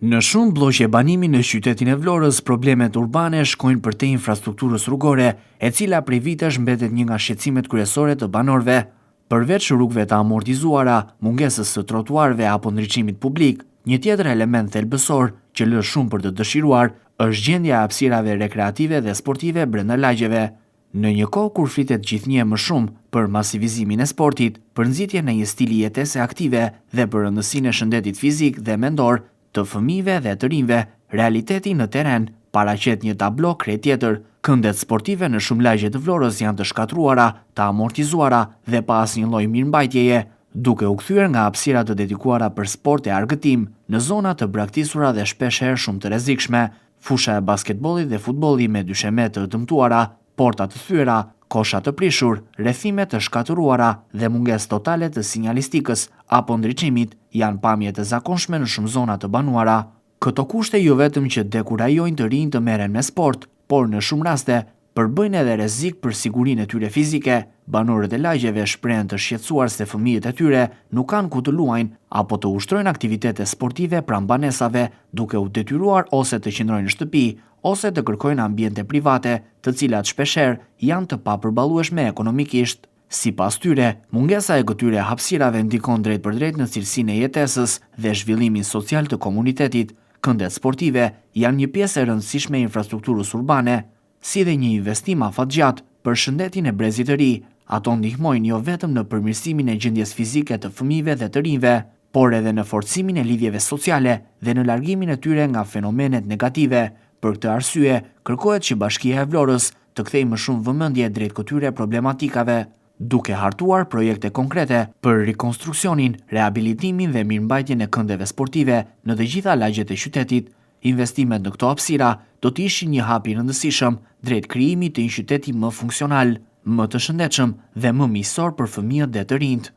Në shumë bloqe banimi në qytetin e Vlorës, problemet urbane shkojnë për te infrastrukturës rrugore, e cila prej vitesh mbetet një nga shqetësimet kryesore të banorëve. Përveç rrugëve të amortizuara, mungesës së trotuarve apo ndriçimit publik, një tjetër element thelbësor që lë shumë për të dëshiruar është gjendja e hapësirave rekreative dhe sportive brenda lagjeve. Në një kohë kur flitet gjithnjë më shumë për masivizimin e sportit, për nxitjen e një stili jetese aktive dhe për rëndësinë e shëndetit fizik dhe mendor të fëmijëve dhe të rinjve, realiteti në teren paraqet një tablo krejt tjetër. Këndet sportive në shumë lagje të Vlorës janë të shkatruara, të amortizuara dhe pa asnjë lloj mirëmbajtjeje, duke u kthyer nga hapësira të dedikuara për sport e argëtim në zona të braktisura dhe shpeshherë shumë të rrezikshme, fusha e basketbollit dhe futbollit me dysheme të dëmtuara, porta të thyera, kosha të prishur, rrethime të shkatëruara dhe mungesë totale të sinjalistikës apo ndriçimit janë pamje të zakonshme në shumë zona të banuara. Këto kushte jo vetëm që dekurajojnë të rinj të merren me sport, por në shumë raste përbëjnë edhe rrezik për sigurinë e tyre fizike. Banorët e lagjeve shprehen të shqetësuar se fëmijët e tyre nuk kanë ku të luajnë apo të ushtrojnë aktivitete sportive pranë banesave, duke u detyruar ose të qëndrojnë në shtëpi ose të kërkojnë ambiente private, të cilat shpeshherë janë të papërballueshme ekonomikisht. Sipas tyre, mungesa e këtyre hapësirave ndikon drejt për drejt në cilësinë e jetesës dhe zhvillimin social të komunitetit. Këndet sportive janë një pjesë e rëndësishme e infrastrukturës urbane, si dhe një investim afatgjatë për shëndetin e brezit të ri. Ato ndihmojnë jo vetëm në përmirësimin e gjendjes fizike të fëmijëve dhe të rinjve, por edhe në forcimin e lidhjeve sociale dhe në largimin e tyre nga fenomenet negative. Për këtë arsye, kërkohet që Bashkia e Vlorës të kthejë më shumë vëmendje drejt këtyre problematikave, duke hartuar projekte konkrete për rikonstruksionin, rehabilitimin dhe mirëmbajtjen e këndeve sportive në të gjitha lagjet e qytetit. Investimet në këto hapësira do të ishin një hap i rëndësishëm drejt krijimit të një qyteti më funksional, më të shëndetshëm dhe më miqësor për fëmijët dhe të rinjt.